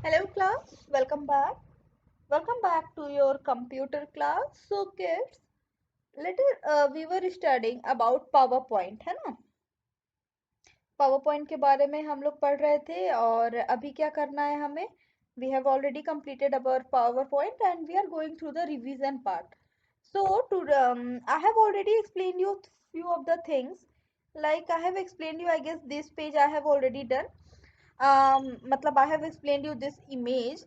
Hello class, welcome back. Welcome back to your computer class. So kids, we were studying about PowerPoint, है ना? PowerPoint के बारे में हम लोग पढ़ रहे थे और अभी क्या करना है हमें? We have already completed our PowerPoint and we are going through the revision part. So I have already explained you few of the things. Like I have explained you, I guess this page I have already done. मतलब I have explained you this image.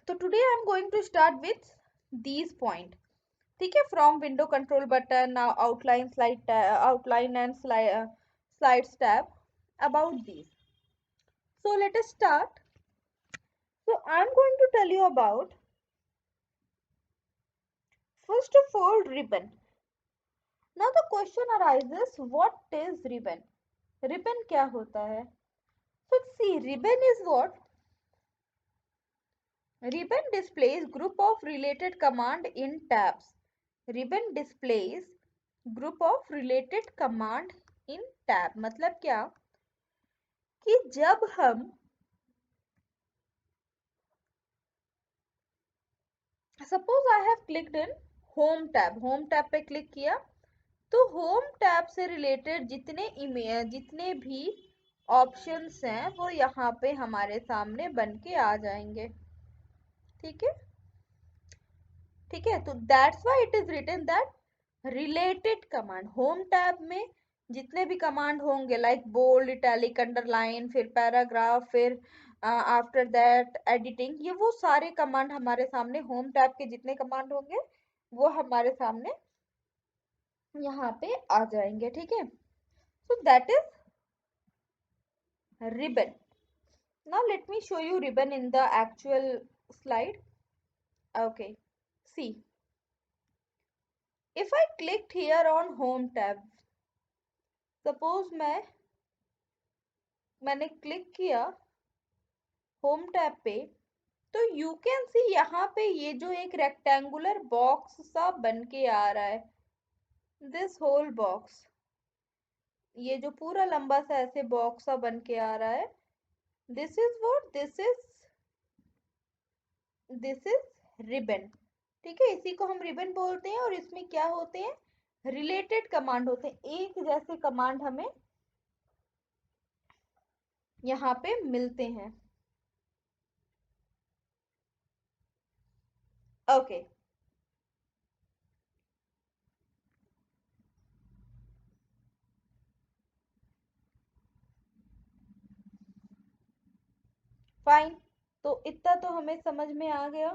तो today I am going to start with these point. ठीक है, from window control button, outline and slides tab about these. So let us start. So I am going to tell you about, first of all, ribbon. Now the question arises, what is ribbon? Ribbon क्या होता है? So see, ribbon is what? Ribbon displays group of related command in tabs. Ribbon displays group of related command in tab. मतलब क्या कि जब हम suppose I have clicked in home tab पे click किया तो होम टैब से related जितने भी ऑप्शंस हैं वो यहाँ पे हमारे सामने बन के आ जाएंगे. ठीक है, ठीक है. तो that's why it is written that related command. Home tab में जितने भी कमांड होंगे लाइक बोल्ड, इटैलिक, अंडरलाइन, फिर पैराग्राफ, फिर आफ्टर दैट एडिटिंग, ये वो सारे कमांड हमारे सामने होम टैब के जितने कमांड होंगे वो हमारे सामने यहाँ पे आ जाएंगे. ठीक है, so that is ribbon. Now let me show you ribbon in the actual slide. Okay, see, if I clicked here on home tab, suppose मैंने क्लिक किया होम टैब पे, तो यू कैन सी यहाँ पे ये जो एक रेक्टेंगुलर बॉक्स सा बन के आ रहा है, दिस होल बॉक्स, ये जो पूरा लंबा सा ऐसे बॉक्स सा बन के आ रहा है, this is what, this is ribbon. ठीक है, इसी को हम रिबन बोलते हैं और इसमें क्या होते हैं, रिलेटेड कमांड होते हैं, एक जैसे कमांड हमें यहाँ पे मिलते हैं. Okay, fine. तो इतना तो हमें समझ में आ गया.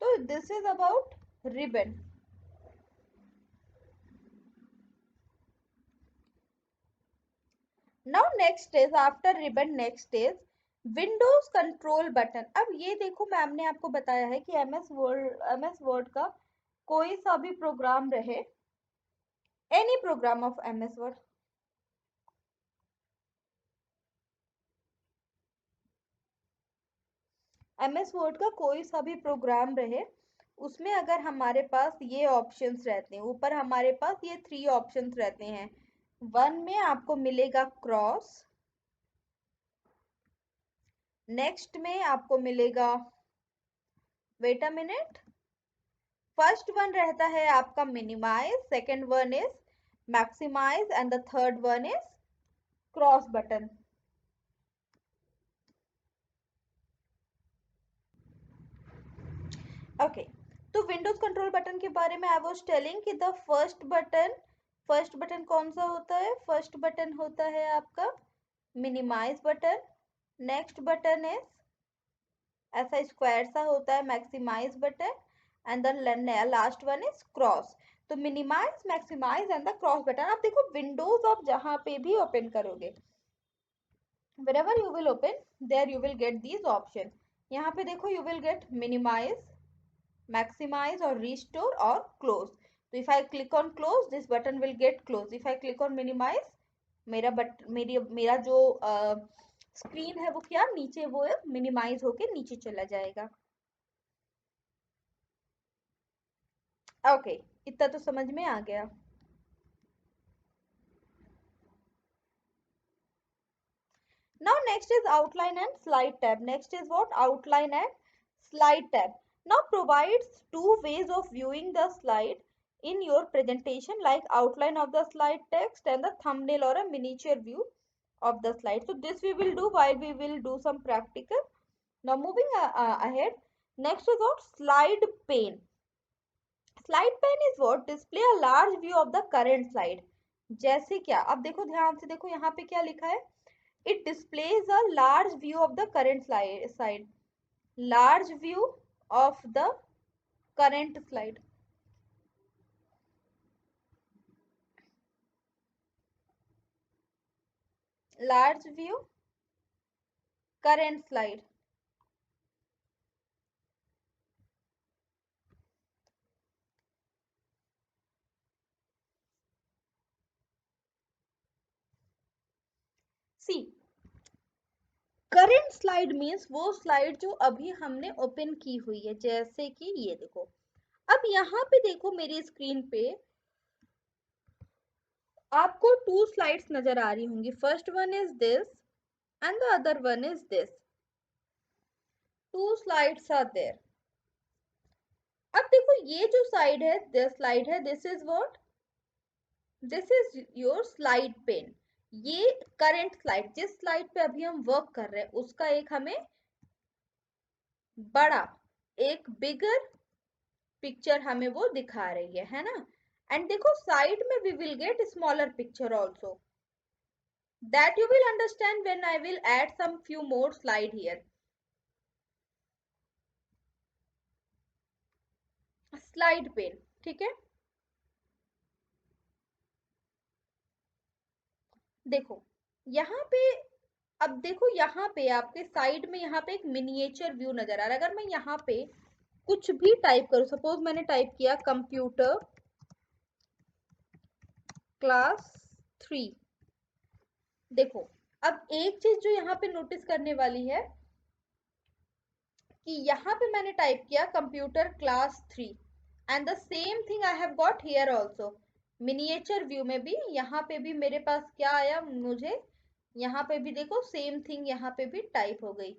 तो this is about ribbon. Now next is after ribbon, next is Windows control button. अब ये देखो, मैम ने आपको बताया है कि एमएस वर्ड का कोई सा भी प्रोग्राम रहे, any program of MS Word, MS Word का कोई सा भी प्रोग्राम रहे, उसमें अगर हमारे पास ये ऑप्शंस रहते हैं, ऊपर हमारे पास ये 3 ऑप्शंस रहते हैं. 1 में आपको मिलेगा क्रॉस, नेक्स्ट में आपको मिलेगा, wait a minute, first one रहता है आपका minimize, second one is maximize and the third one is cross button. Okay, तो विंडोज कंट्रोल बटन के बारे में आई वाज टेलिंग कि द फर्स्ट बटन कौन सा होता है, फर्स्ट बटन होता है आपका minimize button. Next button is ऐसा स्क्वायर सा होता है maximize button and the last one is cross. तो minimize, maximize and the cross button. आप देखो विंडोज आप जहां पे भी ओपन करोगे, wherever you will open, there you will get these option. यहाँ पे देखो you will get minimize, maximize और restore और close. तो if I click on close, this button will get close. If I click on minimize, मेरा जो screen है वो क्या नीचे वो मिनिमाइज होके नीचे चला जाएगा. ओके, इतना तो समझ में आ गया. next is outline and slide tab. Next is what? Outline and slide tab. Now provides two ways of viewing the slide in your presentation, like outline of the slide text and the thumbnail or a miniature view of the slide. So this we will do while we will do some practical. Now moving ahead, next is what? Slide pane. Slide pane is what? Display a large view of the current slide. जैसे क्या? अब देखो ध्यान से देखो यहाँ पे क्या लिखा है. It displays a large view of the current slide. Large view of the current slide. Large view current slide. See, current slide means वो स्लाइड जो अभी हमने ओपन की हुई है. जैसे कि ये देखो, अब यहाँ पे देखो मेरी स्क्रीन पे आपको टू स्लाइड्स नजर आ रही होंगी. First one is this and the other one is this. Two slides are there. अब देखो ये जो स्लाइड है, this is what? This is your slide pane. ये करंट स्लाइड, जिस स्लाइड पे अभी हम वर्क कर रहे हैं, उसका एक हमें बड़ा, एक बिगर पिक्चर हमें वो दिखा रही है ना. एंड देखो साइड में we will get smaller picture also. That you will understand when I will add some few more slide here. Slide pane, ठीक है. देखो यहाँ पे, अब देखो यहाँ पे आपके साइड में यहाँ पे एक मिनिएचर व्यू नजर आ रहा है. अगर मैं यहाँ पे कुछ भी टाइप करूं, सपोज मैंने टाइप किया कंप्यूटर क्लास 3. देखो अब एक चीज जो यहाँ पे नोटिस करने वाली है कि यहाँ पे मैंने टाइप किया computer class 3 and the same thing I have got here also. Miniature view में भी यहाँ पे भी मेरे पास क्या आया, मुझे यहाँ पे भी देखो सेम थिंग यहाँ पे भी टाइप हो गई.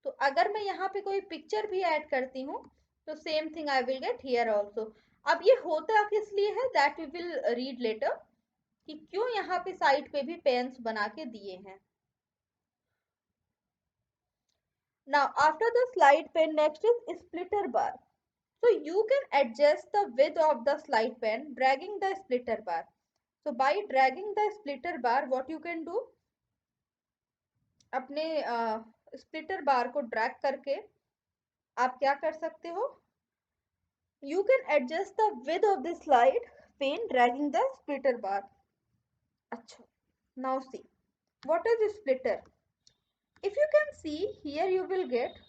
तो अगर मैं यहाँ पे कोई पिक्चर भी ऐड करती हूँ तो same thing I will get here also. अब ये होता किस लिए है, that we will read later, कि क्यों यहाँ पे साइड पे भी पेन्स बना के दिए हैं. Now after the slide pane, next is splitter bar. So you can adjust the width of the slide pane dragging the splitter bar. So by dragging the splitter bar, what you can do, अपने splitter बार को drag करके आप क्या कर सकते हो, you can adjust the width of the slide pane dragging the splitter bar. अच्छा, now see what is splitter. If you can see here, you will get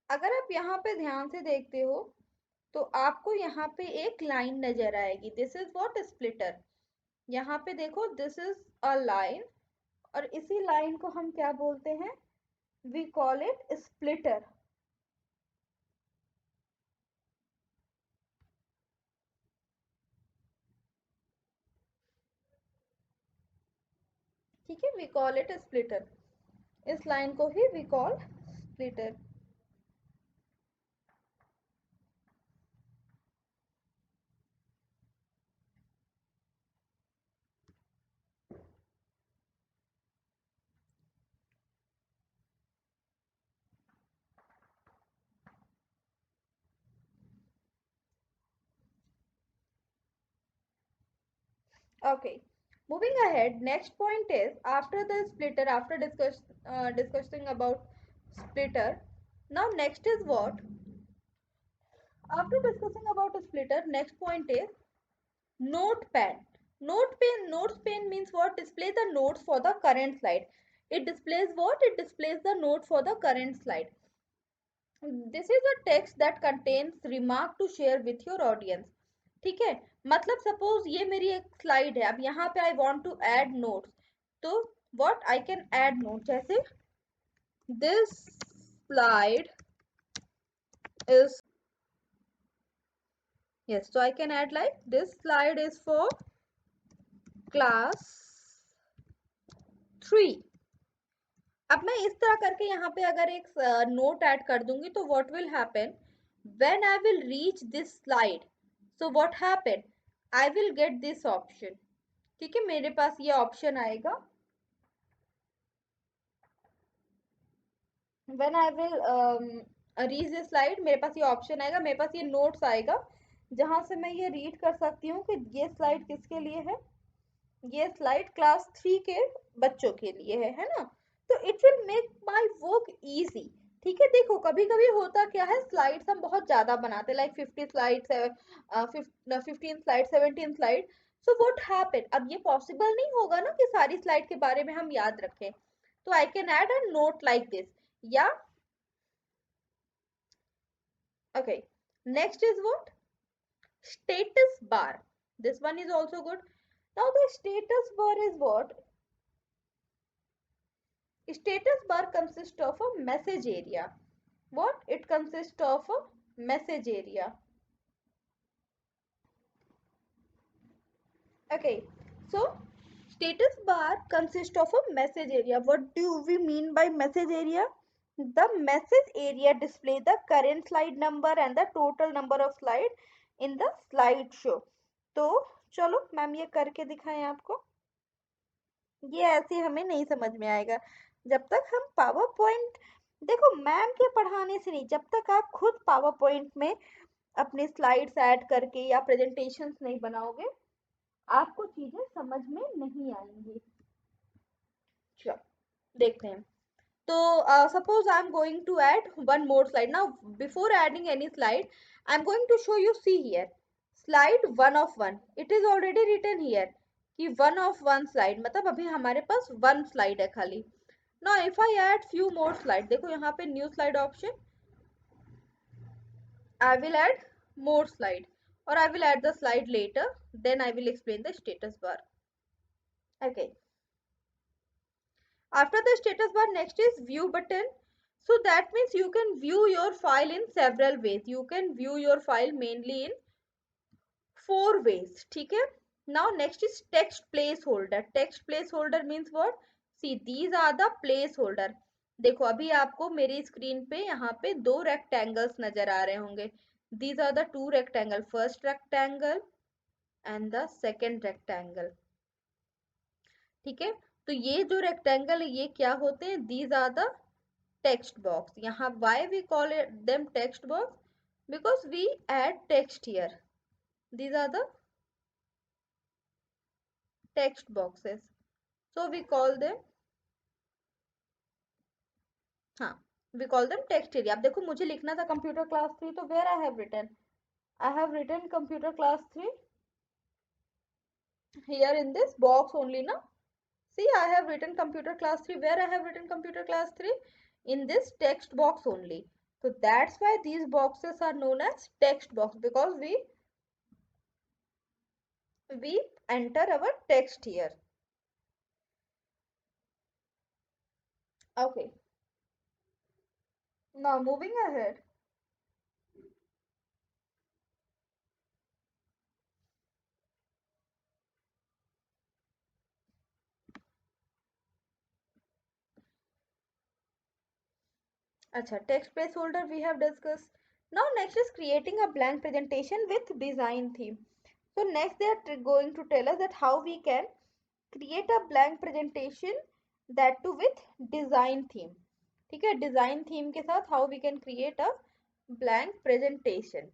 अगर आप यहाँ पे ध्यान से देखते हो तो आपको यहाँ पे एक लाइन नजर आएगी. This is what? स्प्लिटर. यहाँ पे देखो दिस इज अ लाइन और इसी लाइन को हम क्या बोलते हैं? We call it splitter. ठीक है, वी कॉल इट स्प्लिटर. इस लाइन को ही we call splitter. Okay, moving ahead, next point is after the splitter, after discussing about splitter, now next is what? After discussing about a splitter, next point is notepad. Notes pane means what? Display the notes for the current slide. It displays what? It displays the note for the current slide. This is a text that contains remark to share with your audience. ठीक है, मतलब suppose ये मेरी एक slide है, अब यहाँ पे I want to add notes, तो what I can add note, जैसे this slide is Yes, so I can add like this slide is for class 3. अब मैं इस तरह करके यहाँ पे अगर एक नोट ऐड कर दूंगी तो what will happen when I will reach this slide, so what happen I will get this option. ठीक है, मेरे पास ये ऑप्शन आएगा. When I will reach this slide, मेरे पास ये ऑप्शन आएगा, मेरे पास ये नोट्स आएगा जहां से मैं ये रीड कर सकती हूँ कि ये स्लाइड किसके लिए है. ये स्लाइड क्लास 3 के बच्चों के लिए है ना. तो it will make my work easy. ठीक है, देखो कभी कभी होता क्या है, स्लाइड्स हम बहुत ज्यादा बनाते हैं, like 50 slides, 15 slide, 17 slide. So what happen, अब ये पॉसिबल नहीं होगा ना कि सारी स्लाइड के बारे में हम याद रखें. तो I can add a note like this. या okay, next is what, status bar. This one is also good. Now the status bar is what? Status bar consists of a message area. What? It consists of a message area. Okay. So status bar consists of a message area. What do we mean by message area? The message area display the current slide number and the total number of slide in the slideshow. तो चलो ma'am ये करके दिखाएं आपको. ये ऐसे हमें नहीं समझ में आएगा जब तक हम पावर पॉइंट, देखो मैम के पढ़ाने से नहीं, जब तक आप खुद पावर पॉइंट में अपने स्लाइड्स ऐड करके या प्रेजेंटेशंस नहीं बनाओगे आपको चीजें समझ में नहीं आएंगी. चलो देखते हैं. तो suppose I'm going to add one more slide. Now before adding any slide I'm going to show you, see here, slide 1 of 1. It is already written here कि 1 of 1 slide मतलब अभी हमारे पास 1 slide है खाली. Now if I add few more slide, देखो यहाँ पे new slide option, I will add more slide or I will add the slide later, then I will explain the status bar. Okay, after the status bar next is view button. So that means you can view your file in several ways. You can view your file mainly in 4 ways. ठीक है. Now next is text placeholder. Text placeholder means what? See, these are the placeholder. देखो अभी आपको मेरी screen पे यहाँ पे 2 rectangles नजर आ रहे होंगे. These are the 2 rectangle. First rectangle and the second rectangle. ठीक है, तो ये जो रेक्टेंगल है ये क्या होते हैं? These are the text box. यहाँ why we call it them text box? Because we add text here. These are the text boxes. So we call them, हाँ, we call them text area. अब देखो मुझे लिखना था computer class 3, तो where I have written? I have written computer class 3 here in this box only, na? See, I have written computer class 3. Where I have written computer class 3? In this text box only. So that's why these boxes are known as text box, because we enter our text here. Okay. Now moving ahead. Acha, text placeholder we have discussed. Now next is creating a blank presentation with design theme. So next they are going to tell us that how we can create a blank presentation, that too with design theme. ठीक है, design theme के साथ how we can create a blank presentation.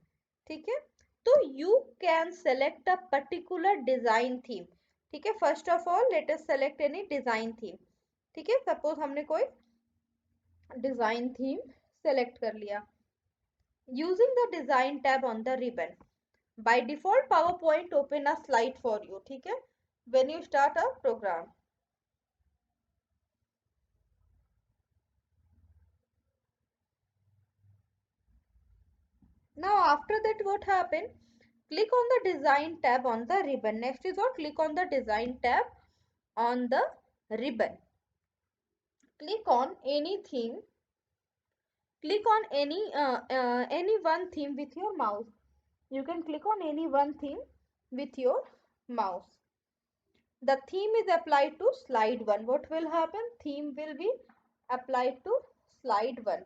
ठीक है, तो you can select a particular design theme. ठीक है, first of all let us select any design theme. ठीक है, suppose हमने कोई डिजाइन थीम सेलेक्ट कर लिया. Using the design tab on the ribbon. By default PowerPoint open a slide for you. ठीक है, when you start a program. Now after that what happened? Click on the design tab on the ribbon. Next is what? Click on the design tab on the ribbon. Click on anything. Click on any one theme with your mouse. You can click on any one theme with your mouse. The theme is applied to slide 1. What will happen? Theme will be applied to slide 1.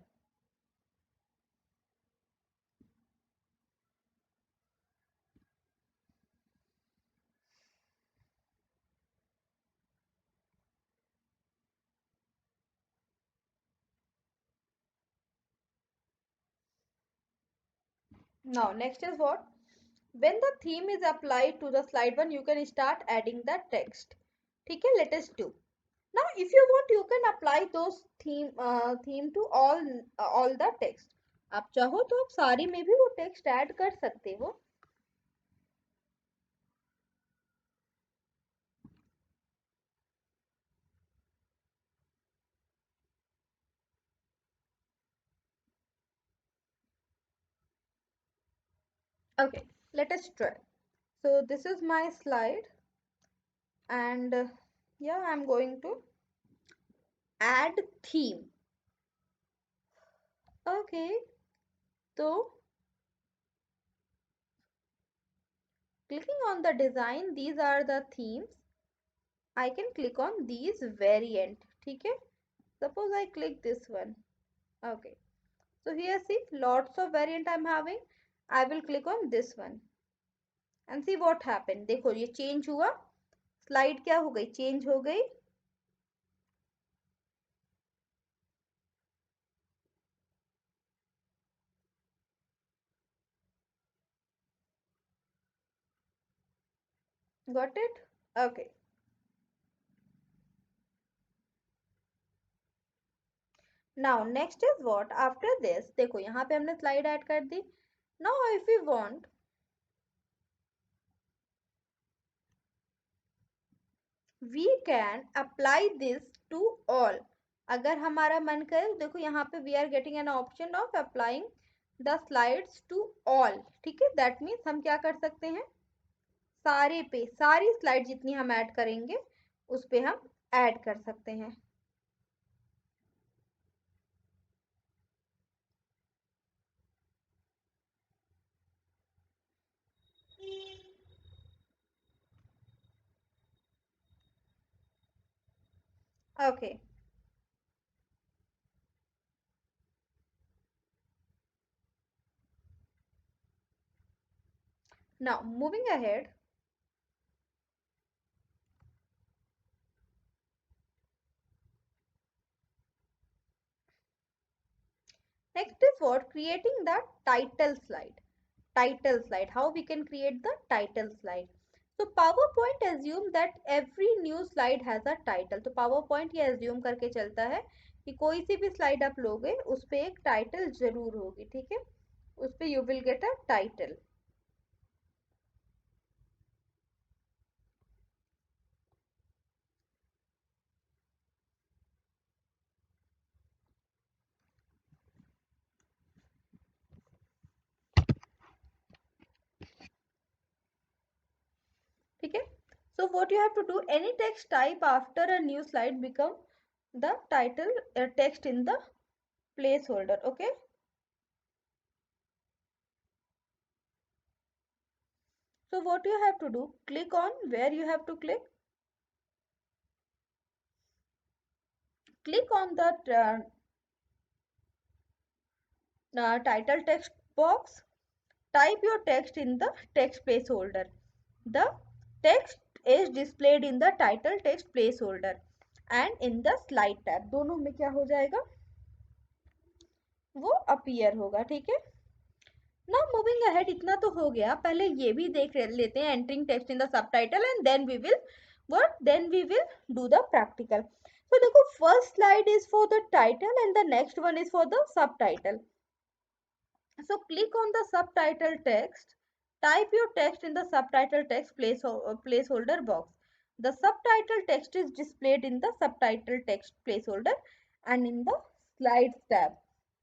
Now next is what? When the theme is applied to the slide 1, you can start adding the text. ठीक है, let us do. Now if you want, you can apply those theme to all the text. आप चाहो तो आप सारी में भी वो टेक्स्ट ऐड कर सकते हो. Okay, let us try. So this is my slide, and yeah, I'm going to add theme. Okay, so clicking on the design, these are the themes. I can click on these variant. ठीक है? Suppose I click this one. Okay. So here see, lots of variant I'm having. I will click on this one and see what happened. देखो ये change हुआ. Slide क्या हो गई? Change हो गई. Got it? Okay. Now next is what? After this, देखो यहाँ पे हमने slide add कर दी. Now if we want, we can apply this to all. अगर हमारा मन करे, देखो यहाँ पे we are getting an option of applying the slides to all. ठीक है, that means हम क्या कर सकते हैं, सारे पे सारी स्लाइड जितनी हम ऐड करेंगे उस पे हम ऐड कर सकते हैं. Okay. Now moving ahead, next is what? Creating the title slide. Title slide. How we can create the title slide? So PowerPoint assume that every new slide has a title. तो PowerPoint ये assume करके चलता है कि कोई सी भी slide आप लोगे उस पे एक title जरूर होगी. ठीक है, उस पे you will get a title. ठीक है. So what you have to do, any text type after a new slide become the title text in the placeholder. Okay. So what you have to do, click on where you have to click on the title text box, type your text in the text placeholder. The text is displayed in the title text placeholder and in the slide tab. दोनों में क्या हो जाएगा, वो appear होगा. ठीक है. Now moving ahead, इतना तो हो गया. पहले ये भी देख लेते हैं, entering text in the subtitle, and then we will what? Then we will do the practical. So देखो, first slide is for the title and the next one is for the subtitle. So click on the subtitle text. Type your text in the subtitle text placeholder box. The subtitle text is displayed in the subtitle text placeholder and in the slides tab.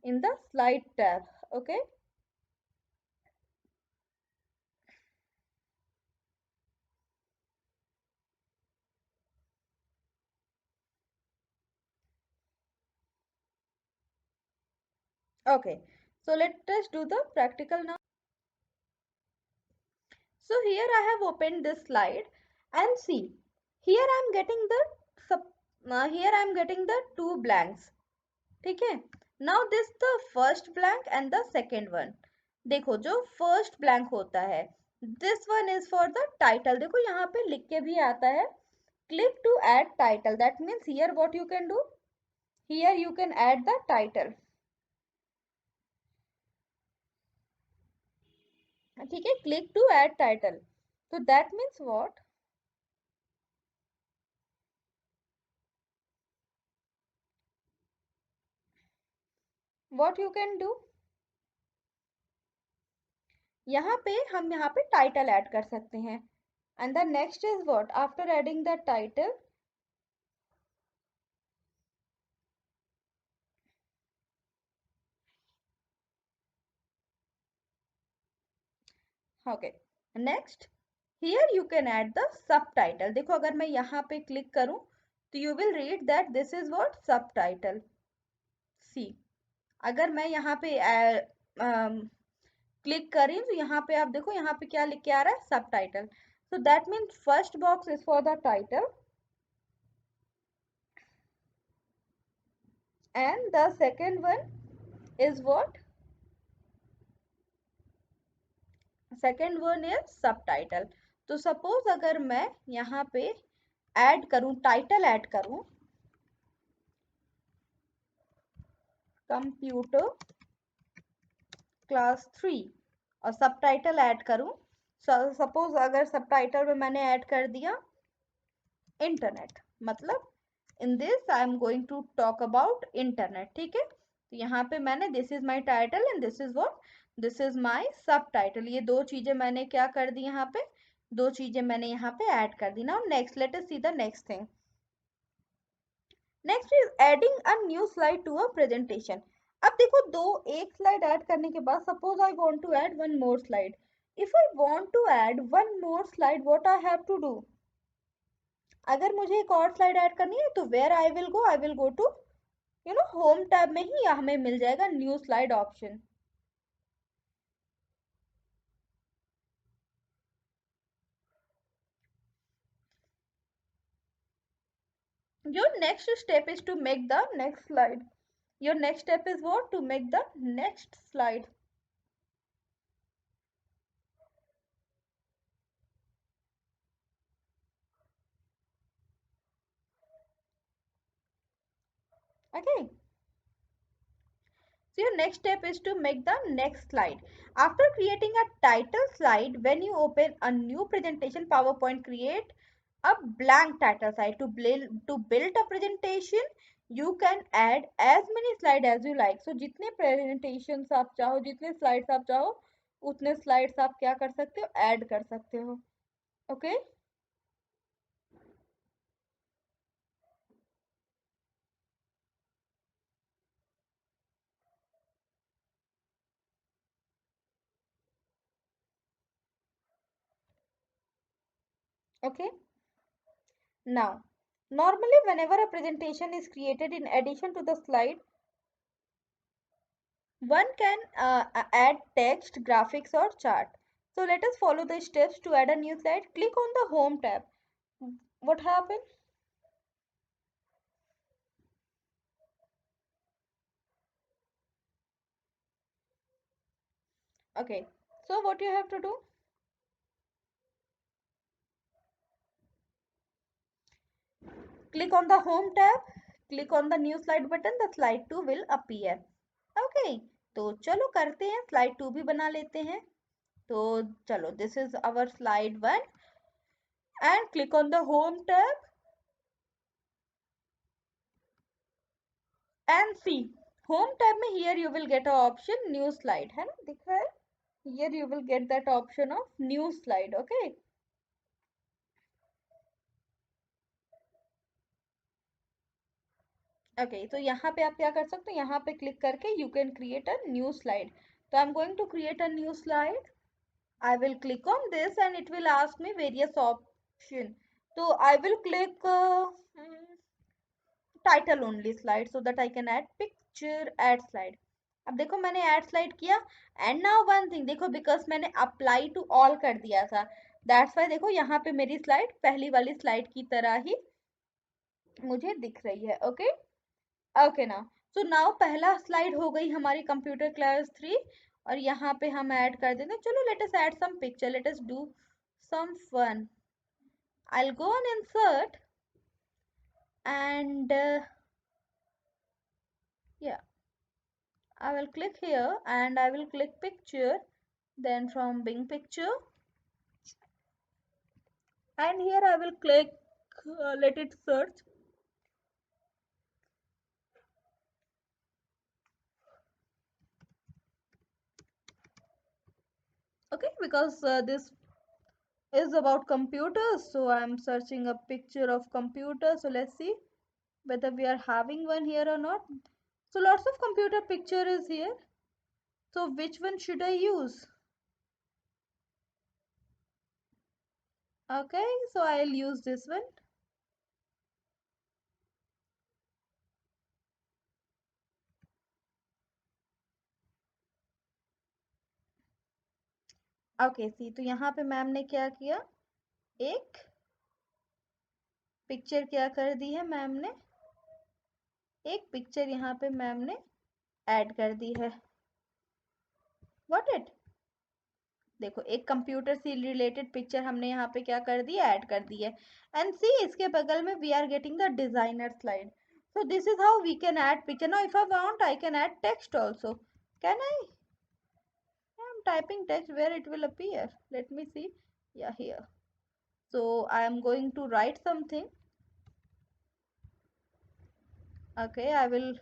In the slide tab. Okay. Okay, so let us do the practical now. So here I have opened this slide and see, here I am getting the two blanks. ठीक है, now this the first blank and the second one. देखो जो first blank होता है, this one is for the title. देखो यहाँ पे लिख के भी आता है, click to add title. That means here what you can do, here you can add the title. ठीक है, click to add title. So that means what you can do, यहाँ पे हम यहाँ पे टाइटल ऐड कर सकते हैं. And the next is what, after adding the title, okay, next here you can add the sub title. देखो अगर मैं यहाँ पे क्लिक करूं तो you will read that this is what सब टाइटल. सी, अगर मैं यहाँ पे क्लिक करें तो यहाँ पे आप देखो यहाँ पे क्या लिख के आ रहा है, सब title. So that means first box is for the title and the second one is what, second one is subtitle. तो सपोज अगर मैं यहाँ पे ऐड करूं, टाइटल ऐड करूं, कंप्यूटर क्लास 3, और सबटाइटल ऐड करूं, सपोज अगर सबटाइटल में मैंने ऐड कर दिया इंटरनेट, मतलब in this I am going to talk about internet. ठीक है, तो यहाँ पे मैंने this is my title and this is what, this is my subtitle. ये दो चीजें मैंने क्या कर दी, यहाँ पे दो चीजें मैंने यहाँ पे ऐड कर दी. Now next let us see the next thing. Next is adding a new slide to a presentation. अब देखो दो, एक स्लाइड ऐड करने के बाद suppose I want to add one more slide. If I want to add one more slide, what I have to do, अगर मुझे एक और स्लाइड ऐड करनी है तो where I will go to home tab में ही हमें मिल जाएगा new slide option. Your next step is to make the next slide. Your next step is what, to make the next slide. Okay, so your next step is to make the next slide. After creating a title slide, when you open a new presentation, PowerPoint create a blank title slide. To build a presentation, you can add as many slides as you like. So जितने presentations आप चाहो, जितने slides आप चाहो, उतने slides आप क्या कर सकते हो, add कर सकते हो. Okay. Okay. Now, normally whenever a presentation is created, in addition to the slide, one can add text, graphics or chart. So let us follow the steps to add a new slide. Click on the home tab. What happened? Okay, so what you have to do? Click on the home tab, click on the new slide button, the slide 2 will appear. Okay, तो चलो करते हैं, slide 2 भी बना लेते हैं. तो चलो, this is our slide 1 and click on the home tab and see home tab में here you will get a option new slide, है ना, दिख रहा है, here you will get that option of new slide. Okay, okay, तो यहाँ पे आप क्या कर सकते हो, यहाँ पे क्लिक करके you can create a new slide. तो I'm going to create a new slide. I will click on this and it will ask me various option. So I will click title only slide so that I can add picture, add slide. अब देखो मैंने add slide किया and now one thing देखो because मैंने apply to all कर दिया था that's why देखो यहाँ पे मेरी स्लाइड पहली वाली स्लाइड की तरह ही मुझे दिख रही है okay okay now so now पहला स्लाइड हो गई हमारी कंप्यूटर क्लास 3 और यहाँ पे हम ऐड कर देते हैं चलो let us add some picture let us do some fun. I'll go on insert and yeah, I will click here and I will click picture, then from Bing picture, and here I will click let it search. Okay, because this is about computers, so I'm searching a picture of computer. So let's see whether we are having one here or not. So lots of computer picture is here. So which one should I use? Okay, so I'll use this one. Okay see तो यहाँ पे ma'am ने क्या किया एक picture क्या कर दी है मैम ने एक पिक्चर यहाँ पे मैम ने ऐड कर दी है व्हाट इट देखो एक कंप्यूटर से रिलेटेड पिक्चर हमने यहाँ पे क्या कर दी ऐड कर दी है एंड सी इसके बगल में we are getting the designer slide so this is how we can add picture now if I want I can add text also can I I'm typing text where it will appear let me see yeah here so I am going to write something okay I will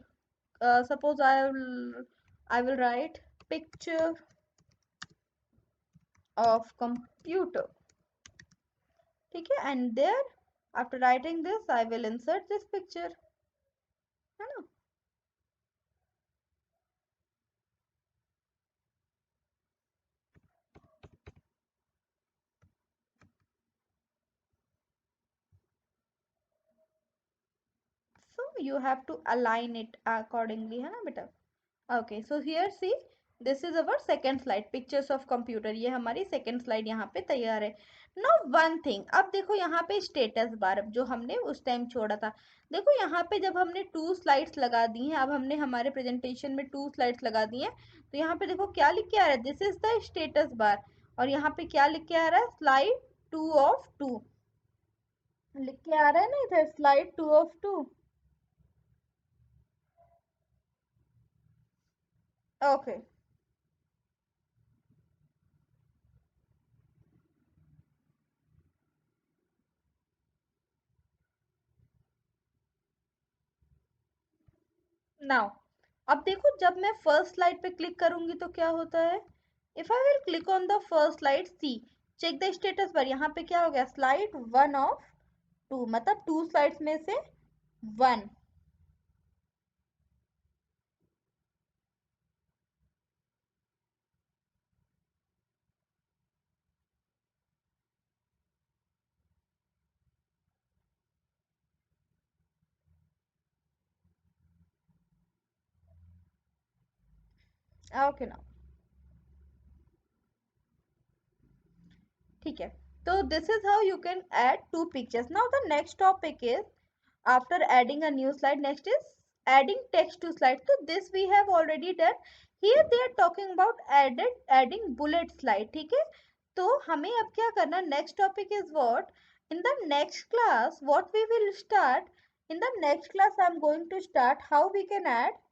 suppose I will write picture of computer ठीक है and there after writing this I will insert this picture है ना so you have to align it accordingly है ना बेटा okay so here see this is our second slide pictures of computer ये हमारी second slide यहाँ पे तैयार है now one thing अब देखो यहाँ पे status bar जो हमने उस टाइम छोड़ा था देखो यहाँ पे जब हमने 2 slides लगा दी हैं अब हमने हमारे presentation में 2 slides लगा दी हैं तो यहाँ पे देखो क्या लिख के आ रहा है this is the status bar और यहाँ पे क्या लिख के आ रहा है slide 2 of 2 लिख के आ रहा है ना इधर slide 2 of 2 okay नाउ अब देखो जब मैं फर्स्ट स्लाइड पे क्लिक करूंगी तो क्या होता है if I will click on the first slide see check the status पर यहाँ पे क्या हो गया स्लाइड 1 of 2 मतलब 2 स्लाइड्स में से 1 ओके ना ठीक है तो this is how you can add 2 pictures now the next topic is after adding a new slide next is adding text to slide so this we have already done here they are talking about adding bullet slide ठीक है तो हमें अब क्या करना next topic is what in the next class what we will start in the next class I'm going to start how we can add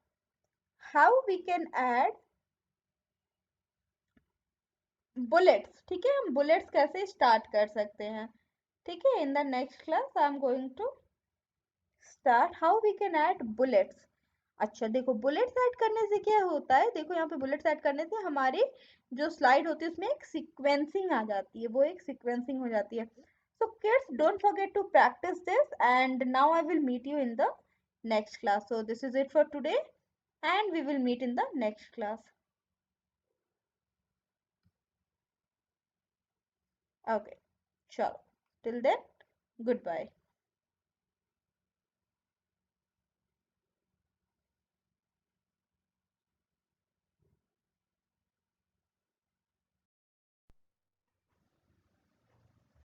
bullets ठीक है हम bullets कैसे start कर सकते हैं ठीक है in the next class I'm going to start how we can add bullets अच्छा देखो बुलेट्स ऐड करने से क्या होता है देखो यहाँ पे बुलेट्स ऐड करने से हमारी जो स्लाइड होती है उसमें एक सीक्वेंसिंग आ जाती है वो एक सीक्वेंसिंग हो जाती है so kids don't forget to practice this and now I will meet you in the next class so this is it for today and we will meet in the next class okay sure till then goodbye